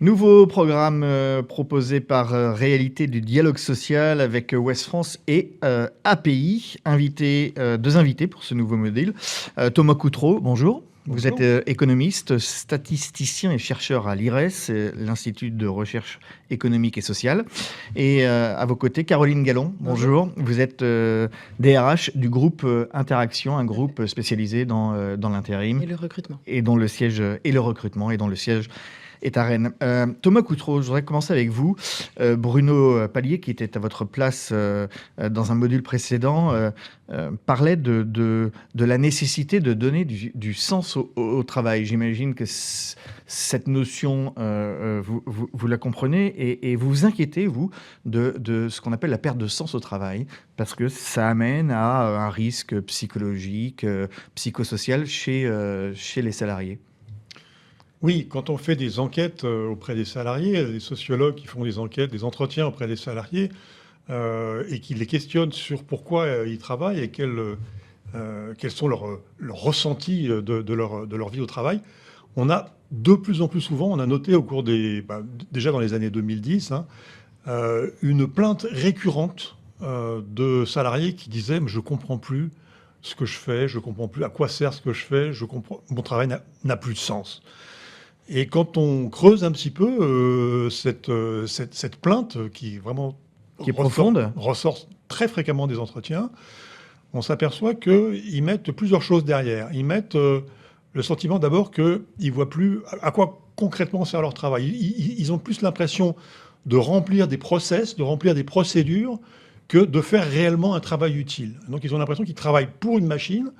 Nouveau programme proposé par Réalité du dialogue social avec Ouest France et API. Deux invités pour ce nouveau module. Thomas Coutreau, bonjour. Vous Bonjour. êtes économiste, statisticien et chercheur à l'IRES, l'Institut de recherche économique et sociale. Et à vos côtés, Caroline Gallon, bonjour. Vous êtes DRH du groupe Interaction, un groupe spécialisé dans l'intérim. Et le recrutement. Et dont le siège et le recrutement, et dont le siège est à Rennes. Thomas Coutreau, je voudrais commencer avec vous. Bruno Palier, qui était à votre place dans un module précédent, parlait de la nécessité de donner du sens au travail. J'imagine que cette notion, vous la comprenez et vous vous inquiétez, vous, de ce qu'on appelle la perte de sens au travail, parce que ça amène à un risque psychologique, psychosocial chez les salariés. Oui, quand on fait des enquêtes auprès des salariés, des sociologues qui font des enquêtes, des entretiens auprès des salariés et qui les questionnent sur pourquoi ils travaillent et quels sont leurs ressentis de leur vie au travail, on a de plus en plus souvent, on a noté au cours déjà dans les années 2010, une plainte récurrente de salariés qui disaient « je ne comprends plus ce que je fais, je ne comprends plus à quoi sert ce que je fais, mon travail n'a plus de sens ». Et quand on creuse un petit peu cette plainte qui vraiment est profonde, ressort très fréquemment des entretiens, on s'aperçoit qu'ils mettent plusieurs choses derrière. Ils mettent le sentiment d'abord qu'ils ne voient plus à quoi concrètement sert leur travail. Ils ont plus l'impression de remplir des process, de remplir des procédures, que de faire réellement un travail utile. Donc ils ont l'impression qu'ils travaillent pour une machine,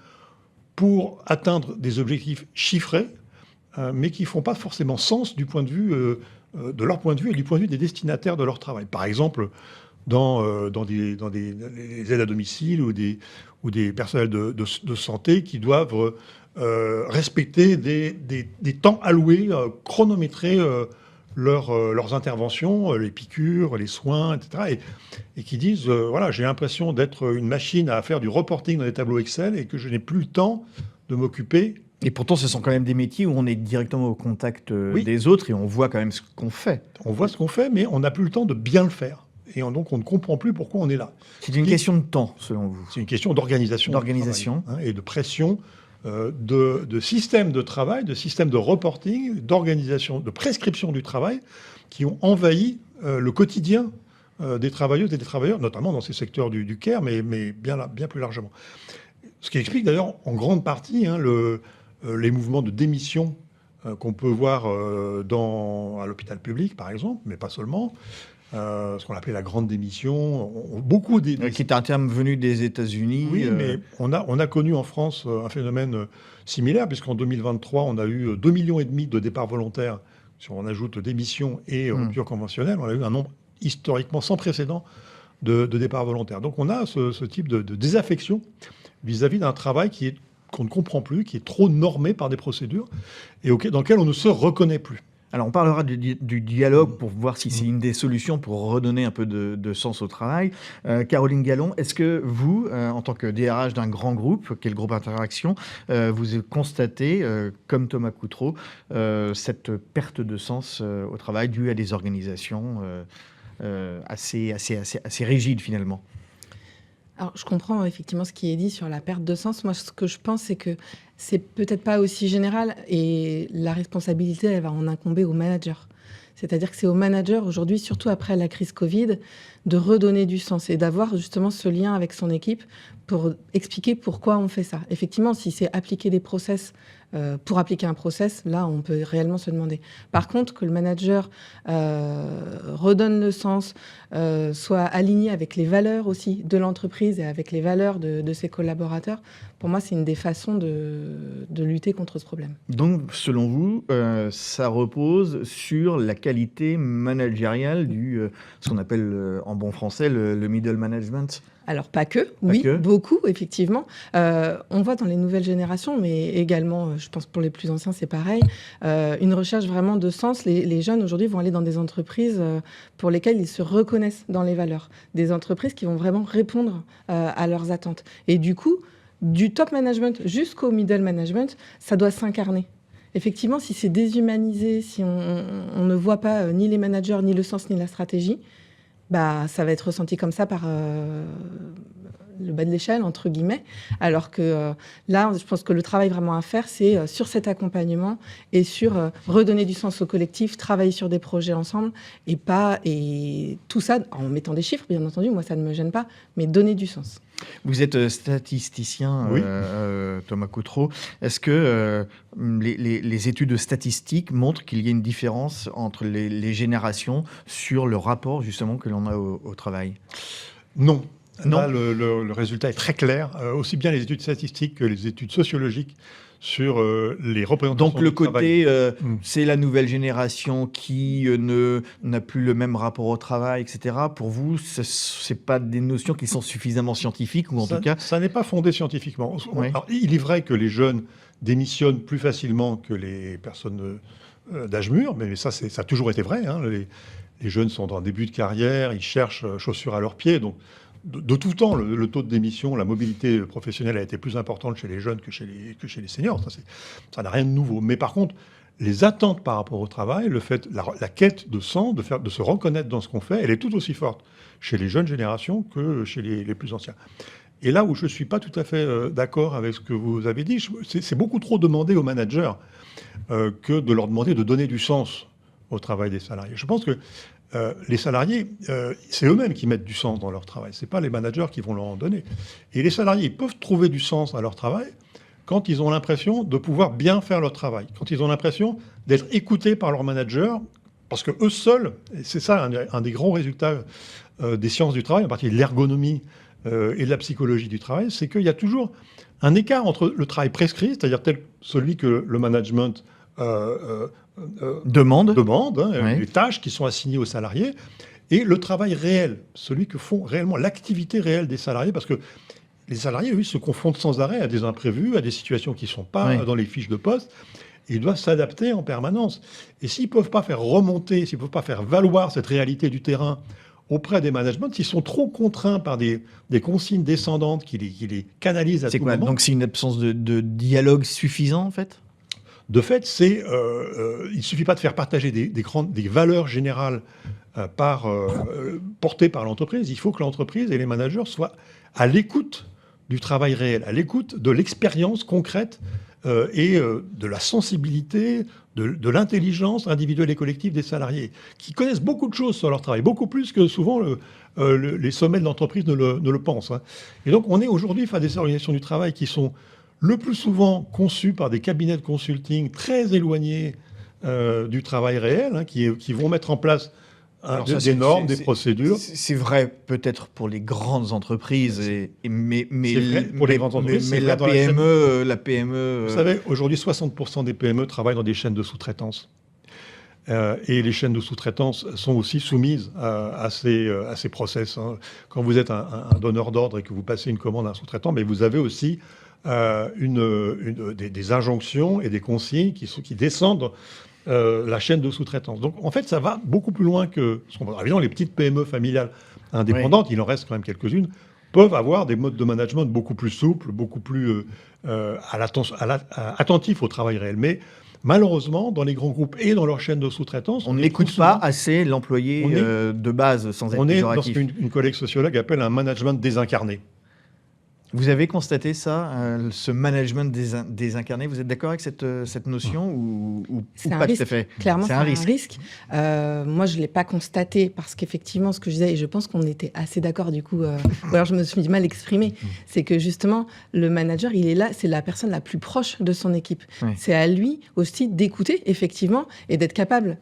pour atteindre des objectifs chiffrés, mais qui ne font pas forcément sens du point de vue de leur point de vue et du point de vue des destinataires de leur travail. Par exemple, dans les aides à domicile ou des personnels de santé qui doivent respecter des temps alloués, chronométrer leurs interventions, les piqûres, les soins, etc. Et qui disent, voilà, j'ai l'impression d'être une machine à faire du reporting dans des tableaux Excel et que je n'ai plus le temps de m'occuper. Et pourtant, ce sont quand même des métiers où on est directement au contact des autres et on voit quand même ce qu'on fait. On voit ce qu'on fait, mais on n'a plus le temps de bien le faire. Et donc, on ne comprend plus pourquoi on est là. C'est une question de temps, selon vous. C'est une question d'organisation. D'organisation. Et de pression, de système de travail, de système de reporting, d'organisation, de prescription du travail, qui ont envahi le quotidien des travailleuses et des travailleurs, notamment dans ces secteurs du care, mais bien plus largement. Ce qui explique d'ailleurs en grande partie les mouvements de démission qu'on peut voir à l'hôpital public, par exemple, mais pas seulement. Ce qu'on appelait la grande démission. Qui est un terme venu des États-Unis. Oui, mais on a connu en France un phénomène similaire, puisqu'en 2023, on a eu 2,5 millions de départs volontaires. Si on ajoute démission et rupture conventionnelle, on a eu un nombre historiquement sans précédent de départs volontaires. Donc on a ce type de désaffection vis-à-vis d'un travail qu'on ne comprend plus, qui est trop normé par des procédures et dans lequel on ne se reconnaît plus. Alors, on parlera du dialogue pour voir si c'est une des solutions pour redonner un peu de sens au travail. Caroline Gallon, est-ce que vous, en tant que DRH d'un grand groupe, qui est le groupe Interaction, vous constatez, comme Thomas Coutreau, cette perte de sens au travail due à des organisations assez rigides, finalement ? Alors, je comprends effectivement ce qui est dit sur la perte de sens. Moi, ce que je pense, c'est que c'est peut-être pas aussi général et la responsabilité, elle va en incomber aux managers. C'est-à-dire que c'est aux managers aujourd'hui, surtout après la crise Covid, de redonner du sens et d'avoir justement ce lien avec son équipe pour expliquer pourquoi on fait ça. Effectivement, si c'est appliquer des process pour appliquer un process, là, on peut réellement se demander. Par contre, que le manager redonne le sens, soit aligné avec les valeurs aussi de l'entreprise et avec les valeurs de ses collaborateurs, pour moi, c'est une des façons de lutter contre ce problème. Donc, selon vous, ça repose sur la qualité managériale ce qu'on appelle en bon français le middle management ? Alors, pas que, beaucoup, effectivement. On voit dans les nouvelles générations, mais également, je pense pour les plus anciens, c'est pareil, une recherche vraiment de sens. Les jeunes, aujourd'hui, vont aller dans des entreprises pour lesquelles ils se reconnaissent dans les valeurs. Des entreprises qui vont vraiment répondre à leurs attentes. Et du coup, du top management jusqu'au middle management, ça doit s'incarner. Effectivement, si c'est déshumanisé, si on ne voit pas ni les managers, ni le sens, ni la stratégie, bah, ça va être ressenti comme ça par le bas de l'échelle, entre guillemets. Alors que là, je pense que le travail vraiment à faire, c'est sur cet accompagnement et sur redonner du sens au collectif, travailler sur des projets ensemble et tout ça en mettant des chiffres, bien entendu. Moi, ça ne me gêne pas, mais donner du sens. Vous êtes statisticien, Oui. Thomas Coutreau. Est-ce que les études statistiques montrent qu'il y a une différence entre les générations sur le rapport justement que l'on a au travail? Non. Non. Là, le résultat est très clair, aussi bien les études statistiques que les études sociologiques sur les représentations Donc le du travail. côté, c'est la nouvelle génération qui n'a plus le même rapport au travail, etc. Pour vous, c'est pas des notions qui sont suffisamment scientifiques, ou en tout cas... Ça n'est pas fondé scientifiquement. Oui. Alors, il est vrai que les jeunes démissionnent plus facilement que les personnes d'âge mûr, mais ça a toujours été vrai. Hein. Les jeunes sont en début de carrière, ils cherchent chaussures à leurs pieds. Donc, de tout temps, le taux de démission, la mobilité professionnelle a été plus importante chez les jeunes que chez les seniors. Ça n'a rien de nouveau. Mais par contre, les attentes par rapport au travail, la quête de sens, de se reconnaître dans ce qu'on fait, elle est tout aussi forte chez les jeunes générations que chez les plus anciens. Et là où je ne suis pas tout à fait d'accord avec ce que vous avez dit, c'est beaucoup trop demander aux managers que de leur demander de donner du sens au travail des salariés. Je pense que les salariés, c'est eux-mêmes qui mettent du sens dans leur travail. Ce n'est pas les managers qui vont leur en donner. Et les salariés, ils peuvent trouver du sens à leur travail quand ils ont l'impression de pouvoir bien faire leur travail, quand ils ont l'impression d'être écoutés par leur manager, parce que eux seuls, et c'est ça un des grands résultats des sciences du travail, en particulier de l'ergonomie et de la psychologie du travail, c'est qu'il y a toujours un écart entre le travail prescrit, c'est-à-dire celui que le management demande, hein, oui. Les tâches qui sont assignées aux salariés, et le travail réel, celui que font réellement l'activité réelle des salariés, parce que les salariés, eux, se confrontent sans arrêt à des imprévus, à des situations qui ne sont pas dans les fiches de poste, et ils doivent s'adapter en permanence. Et s'ils ne peuvent pas faire remonter, s'ils ne peuvent pas faire valoir cette réalité du terrain auprès des managements, s'ils sont trop contraints par des consignes descendantes qui les canalisent à tout moment. Donc c'est une absence de dialogue suffisant, en fait? De fait, il ne suffit pas de faire partager des valeurs générales portées par l'entreprise. Il faut que l'entreprise et les managers soient à l'écoute du travail réel, à l'écoute de l'expérience concrète et de la sensibilité, de l'intelligence individuelle et collective des salariés, qui connaissent beaucoup de choses sur leur travail, beaucoup plus que souvent les sommets de l'entreprise ne le pensent. Hein. Et donc, on est aujourd'hui face à des organisations du travail qui sont le plus souvent conçues par des cabinets de consulting très éloignés du travail réel, hein, qui vont mettre en place des normes, des procédures. C'est vrai peut-être pour les grandes entreprises, mais la PME... Vous savez, aujourd'hui, 60% des PME travaillent dans des chaînes de sous-traitance. Et les chaînes de sous-traitance sont aussi soumises à ces process. Hein. Quand vous êtes un donneur d'ordre et que vous passez une commande à un sous-traitant, mais vous avez aussi des injonctions et des consignes qui descendent la chaîne de sous-traitance. Donc, en fait, ça va beaucoup plus loin que... Évidemment, les petites PME familiales indépendantes, il en reste quand même quelques-unes, peuvent avoir des modes de management beaucoup plus souples, beaucoup plus attentifs au travail réel. Mais malheureusement, dans les grands groupes et dans leur chaîne de sous-traitance... On n'écoute pas assez l'employé de base, sans être péjoratif. On est dans ce qu'une collègue sociologue appelle un management désincarné. Vous avez constaté ça, ce management désincarné? Vous êtes d'accord avec cette notion ou pas tout à fait? Clairement, c'est un risque. Moi, je ne l'ai pas constaté parce qu'effectivement, ce que je disais, et je pense qu'on était assez d'accord du coup, ou alors je me suis mal exprimée, c'est que justement, le manager, il est là, c'est la personne la plus proche de son équipe. Oui. C'est à lui aussi d'écouter, effectivement, et d'être capable,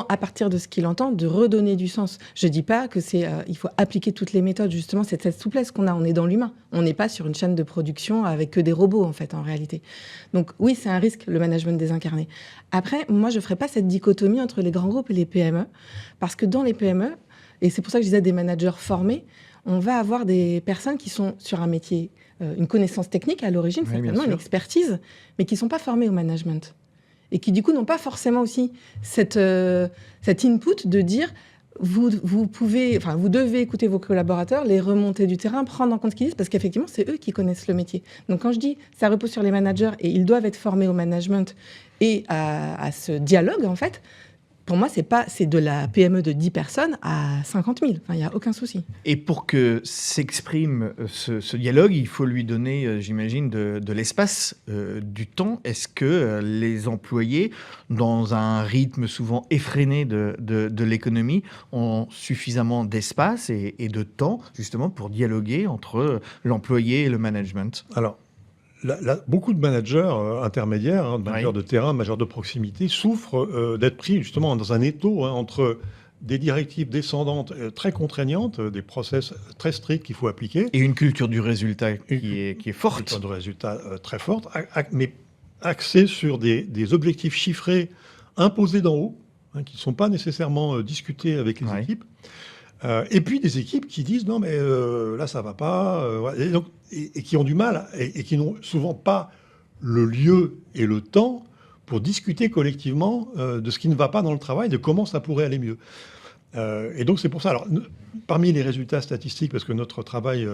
à partir de ce qu'il entend, de redonner du sens. Je ne dis pas que il faut appliquer toutes les méthodes, justement, c'est cette souplesse qu'on a, on est dans l'humain. On n'est pas sur une chaîne de production avec que des robots, en fait, en réalité. Donc oui, c'est un risque, le management désincarné. Après, moi, je ne ferai pas cette dichotomie entre les grands groupes et les PME, parce que dans les PME, et c'est pour ça que je disais des managers formés, on va avoir des personnes qui sont sur un métier, une connaissance technique à l'origine, certainement, une expertise, mais qui ne sont pas formées au management. Et qui, du coup, n'ont pas forcément aussi cet input de dire... vous devez écouter vos collaborateurs, les remonter du terrain, prendre en compte ce qu'ils disent, parce qu'effectivement, c'est eux qui connaissent le métier. Donc quand je dis ça repose sur les managers et ils doivent être formés au management et à ce dialogue, en fait, pour moi, c'est de la PME de 10 personnes à 50 000. Enfin, il n'y a aucun souci. Et pour que s'exprime ce dialogue, il faut lui donner, j'imagine, de l'espace, du temps. Est-ce que les employés, dans un rythme souvent effréné de l'économie, ont suffisamment d'espace et de temps, justement, pour dialoguer entre l'employé et le management? Alors, beaucoup de managers intermédiaires, de managers Oui. de terrain, managers de proximité, souffrent d'être pris justement dans un étau entre des directives descendantes très contraignantes, des process très stricts qu'il faut appliquer, Et une culture du résultat qui est forte. de résultats très fortes, mais axés sur des objectifs chiffrés imposés d'en haut, qui ne sont pas nécessairement discutés avec les Ouais. équipes. Et puis des équipes qui disent non mais là ça va pas, voilà. Et qui ont du mal et qui n'ont souvent pas le lieu et le temps pour discuter collectivement de ce qui ne va pas dans le travail, de comment ça pourrait aller mieux. Et donc c'est pour ça. Alors parmi les résultats statistiques, parce que notre travail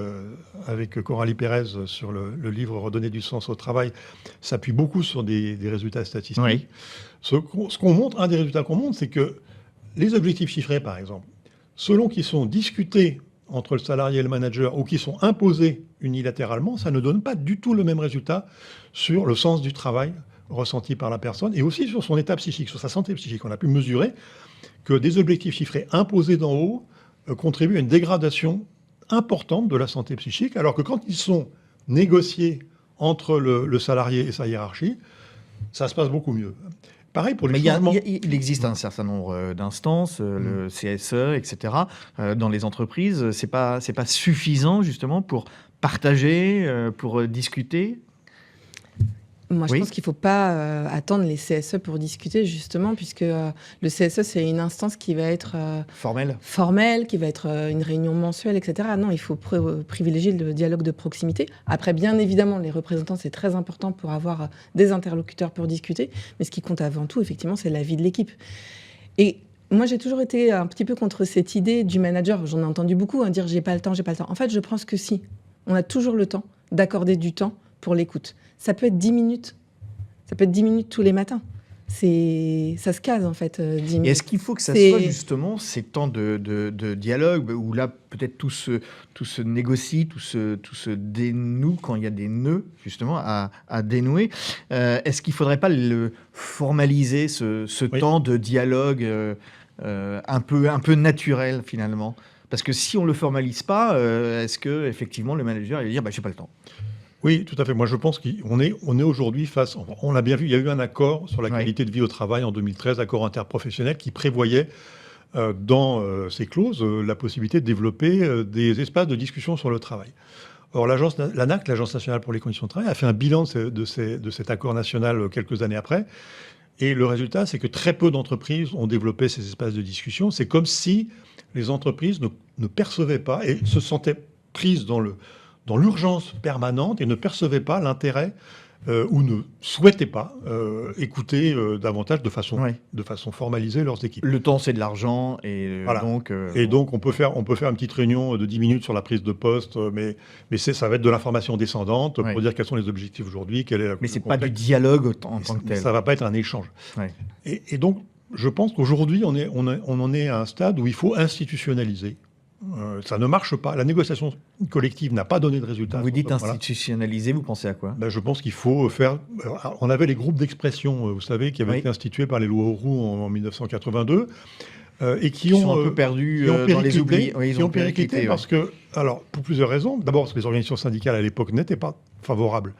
avec Coralie Pérez sur le livre Redonner du sens au travail s'appuie beaucoup sur des résultats statistiques. Oui. Ce qu'on montre, un des résultats qu'on montre, c'est que les objectifs chiffrés, par exemple, selon qu'ils sont discutés entre le salarié et le manager ou qui sont imposés unilatéralement, ça ne donne pas du tout le même résultat sur le sens du travail ressenti par la personne et aussi sur son état psychique, sur sa santé psychique. On a pu mesurer que des objectifs chiffrés imposés d'en haut contribuent à une dégradation importante de la santé psychique, alors que quand ils sont négociés entre le salarié et sa hiérarchie, ça se passe beaucoup mieux. Pareil pour les Mais changements. il existe un certain nombre d'instances, le CSE, etc. Dans les entreprises. C'est pas suffisant justement pour partager, pour discuter. Moi, je Oui. pense qu'il ne faut pas attendre les CSE pour discuter, justement, puisque le CSE, c'est une instance qui va être Formel. formelle, qui va être une réunion mensuelle, etc. Non, il faut privilégier le dialogue de proximité. Après, bien évidemment, les représentants, c'est très important pour avoir des interlocuteurs pour discuter, mais ce qui compte avant tout, effectivement, c'est la vie de l'équipe. Et moi, j'ai toujours été un petit peu contre cette idée du manager. J'en ai entendu beaucoup dire « j'ai pas le temps, j'ai pas le temps ». En fait, je pense que si, on a toujours le temps d'accorder du temps pour l'écoute. Ça peut être 10 minutes. Ça peut être 10 minutes tous les matins. Ça se case, en fait, 10 minutes. Et est-ce qu'il faut que ça C'est- soit justement ces temps de dialogue où là, peut-être tout se négocie, tout se dénoue quand il y a des nœuds, justement, à dénouer. Est-ce qu'il ne faudrait pas le formaliser, ce Oui. temps de dialogue un peu naturel, finalement? Parce que si on ne le formalise pas, est-ce que effectivement le manager il va dire bah, « j'ai pas le temps ». Oui, tout à fait. Moi, je pense qu'on est aujourd'hui face... On l'a bien vu, il y a eu un accord sur la Oui. qualité de vie au travail en 2013, accord interprofessionnel, qui prévoyait dans ces clauses la possibilité de développer des espaces de discussion sur le travail. Or, l'ANAC, l'Agence nationale pour les conditions de travail, a fait un bilan de cet accord national quelques années après. Et le résultat, c'est que très peu d'entreprises ont développé ces espaces de discussion. C'est comme si les entreprises ne percevaient pas et se sentaient prises dans l'urgence permanente et ne percevaient pas l'intérêt ou ne souhaitaient pas écouter davantage de façon formalisée leurs équipes. Le temps, c'est de l'argent et Voilà. donc... Et donc, on peut faire une petite réunion de 10 minutes sur la prise de poste, mais ça va être de l'information descendante Ouais. pour dire quels sont les objectifs aujourd'hui, quelle est la Mais c'est le pas du contexte. dialogue en tant que tel. Ça va pas être un échange. Ouais. Et donc, je pense qu'aujourd'hui, on en est à un stade où il faut institutionnaliser. Ça ne marche pas. La négociation collective n'a pas donné de résultat. Vous dites Voilà. institutionnaliser, vous pensez à quoi? Ben, je pense qu'il faut faire... On avait les groupes d'expression, vous savez, qui avaient Oui. été institués par les lois Auroux en 1982, et qui Ils ont... sont un peu perdus qui ont dans les oublis. périclité, Oui, ils qui ont ont périclité périclité, parce que, alors, pour plusieurs raisons. D'abord, parce que les organisations syndicales à l'époque n'étaient pas favorables,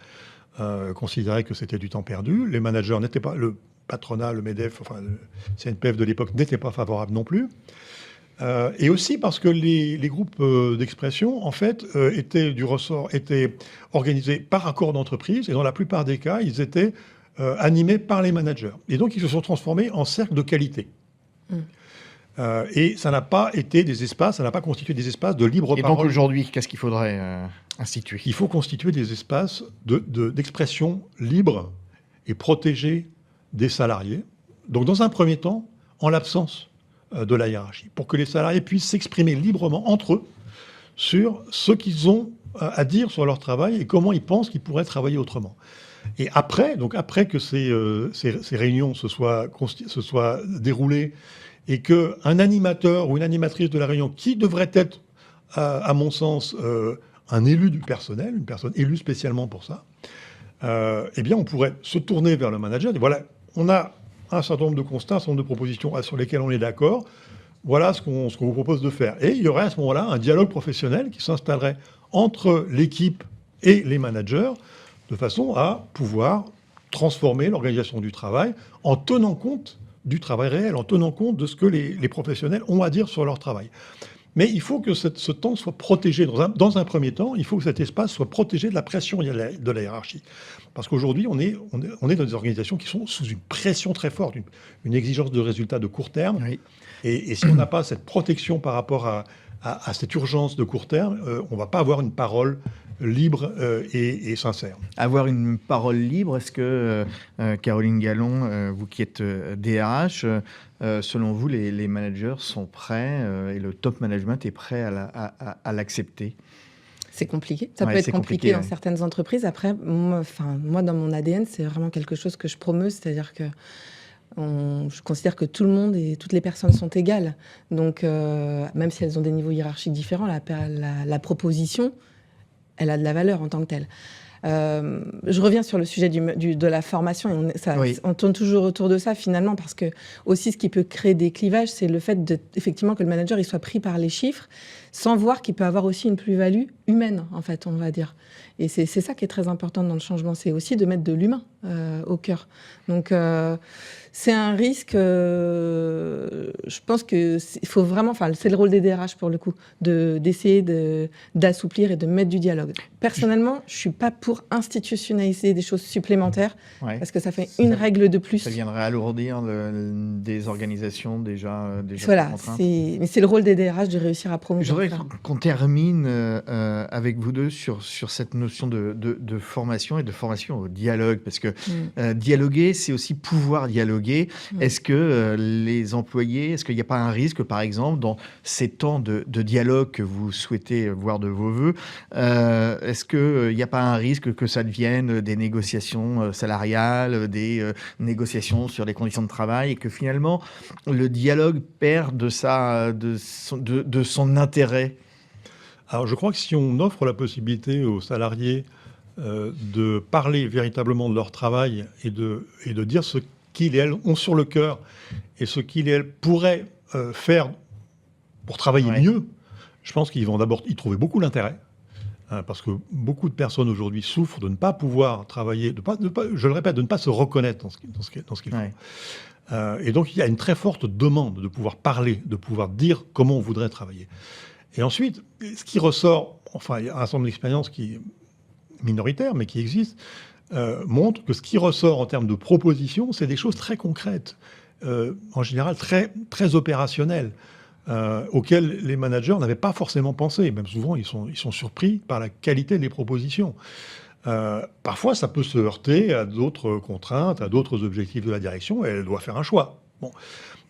considéraient que c'était du temps perdu. Les managers n'étaient pas, le patronat, le MEDEF, enfin le CNPF de l'époque n'étaient pas favorables non plus. Et aussi parce que les groupes d'expression, en fait, étaient organisés par accord d'entreprise et dans la plupart des cas, ils étaient animés par les managers. Et donc, ils se sont transformés en cercles de qualité. Et ça n'a pas été des espaces, ça n'a pas constitué des espaces de libre Et parole. donc aujourd'hui, qu'est-ce qu'il faudrait instituer? Il faut constituer des espaces d'expression libre et protégés des salariés. Donc, dans un premier temps, en l'absence de la hiérarchie, pour que les salariés puissent s'exprimer librement entre eux sur ce qu'ils ont à dire sur leur travail et comment ils pensent qu'ils pourraient travailler autrement. Et après que ces réunions se soient déroulées et qu'un animateur ou une animatrice de la réunion, qui devrait être, à mon sens, un élu du personnel, une personne élue spécialement pour ça, eh bien, on pourrait se tourner vers le manager et dire, voilà, on a un certain nombre de constats, un certain nombre de propositions sur lesquelles on est d'accord, voilà ce qu'on vous propose de faire. Et il y aurait à ce moment-là un dialogue professionnel qui s'installerait entre l'équipe et les managers, de façon à pouvoir transformer l'organisation du travail en tenant compte du travail réel, en tenant compte de ce que les professionnels ont à dire sur leur travail. Mais il faut que ce temps soit protégé. Dans un premier temps, il faut que cet espace soit protégé de la pression de la hiérarchie. Parce qu'aujourd'hui, on est dans des organisations qui sont sous une pression très forte, une exigence de résultats de court terme. Oui. Et si on n'a pas cette protection par rapport à cette urgence de court terme, on ne va pas avoir une parole libre et sincère. Avoir une parole libre, est-ce que, Caroline Gallon, vous qui êtes DRH, selon vous, les managers sont prêts et le top management est prêt à l'accepter? C'est compliqué. Ça peut être compliqué dans certaines entreprises. Après, moi, dans mon ADN, c'est vraiment quelque chose que je promeus, c'est-à-dire que je considère que tout le monde et toutes les personnes sont égales. Donc, même si elles ont des niveaux hiérarchiques différents, la proposition, elle a de la valeur en tant que telle. Je reviens sur le sujet de la formation. Et on tourne toujours autour de ça, finalement, parce que aussi, ce qui peut créer des clivages, c'est le fait effectivement que le manager il soit pris par les chiffres, sans voir qu'il peut avoir aussi une plus-value humaine, en fait, on va dire. Et c'est ça qui est très important dans le changement, c'est aussi de mettre de l'humain au cœur. Donc, c'est un risque, je pense que il faut vraiment, c'est le rôle des DRH pour le coup, d'essayer d'assouplir et de mettre du dialogue. Personnellement, je suis pas pour institutionnaliser des choses supplémentaires, parce que ça fait une règle de plus. Ça viendrait alourdir des organisations déjà voilà, mais c'est le rôle des DRH de réussir à promouvoir. Je voudrais qu'on termine avec vous deux sur cette notion de formation et de formation au dialogue, parce que dialoguer, c'est aussi pouvoir dialoguer. Est-ce que les employés, est-ce qu'il n'y a pas un risque, par exemple, dans ces temps de dialogue que vous souhaitez voir de vos voeux, est-ce qu'il n'y a pas un risque que ça devienne des négociations salariales, des négociations sur les conditions de travail, et que finalement le dialogue perd de son intérêt? Alors je crois que si on offre la possibilité aux salariés de parler véritablement de leur travail et de dire ce qu'ils et elles ont sur le cœur et ce qu'ils et elles pourraient faire pour travailler mieux, je pense qu'ils vont d'abord y trouver beaucoup d'intérêt. Parce que beaucoup de personnes aujourd'hui souffrent de ne pas pouvoir travailler, je le répète, de ne pas se reconnaître dans ce qu'ils font. Et donc il y a une très forte demande de pouvoir parler, de pouvoir dire comment on voudrait travailler. Et ensuite, ce qui ressort, il y a un certain nombre d'expériences qui est minoritaire, mais qui existe, montre que ce qui ressort en termes de propositions, c'est des choses très concrètes, en général très, très opérationnelles, auxquelles les managers n'avaient pas forcément pensé. Même souvent, ils sont surpris par la qualité des propositions. Parfois, ça peut se heurter à d'autres contraintes, à d'autres objectifs de la direction, et elle doit faire un choix. Bon.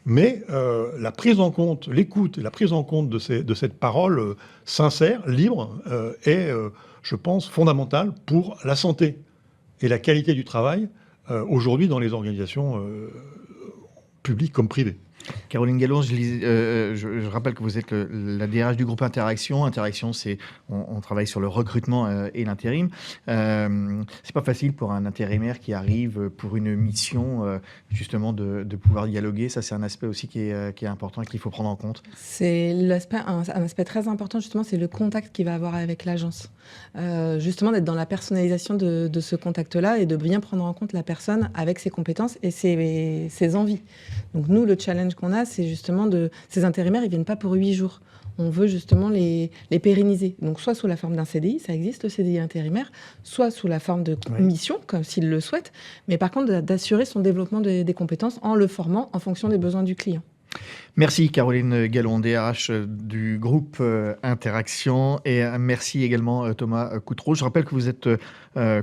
Mais la prise en compte, l'écoute et la prise en compte de cette parole sincère, libre, est, je pense, fondamentale pour la santé et la qualité du travail aujourd'hui dans les organisations publiques comme privées. Caroline Gallon, je rappelle que vous êtes la DRH du groupe Interaction. Interaction, on travaille sur le recrutement et l'intérim. C'est pas facile pour un intérimaire qui arrive pour une mission, justement, de pouvoir dialoguer. Ça, c'est un aspect aussi qui est important et qu'il faut prendre en compte. C'est un aspect très important, justement, c'est le contact qu'il va avoir avec l'agence. Justement, d'être dans la personnalisation de ce contact-là et de bien prendre en compte la personne avec ses compétences et ses envies. Donc nous, le challenge qu'on a, c'est justement ces intérimaires, ils viennent pas pour 8 jours. On veut justement les pérenniser. Donc soit sous la forme d'un CDI, ça existe le CDI intérimaire, soit sous la forme de mission, comme s'ils le souhaitent, mais par contre d'assurer son développement des compétences en le formant en fonction des besoins du client. Merci Caroline Gallon, DRH du groupe Interaction, et merci également Thomas Coutreau. Je rappelle que vous êtes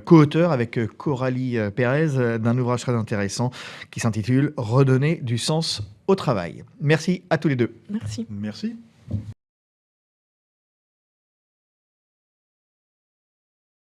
co-auteur avec Coralie Pérez d'un ouvrage très intéressant qui s'intitule « Redonner du sens au travail ». Merci à tous les deux. Merci. Merci.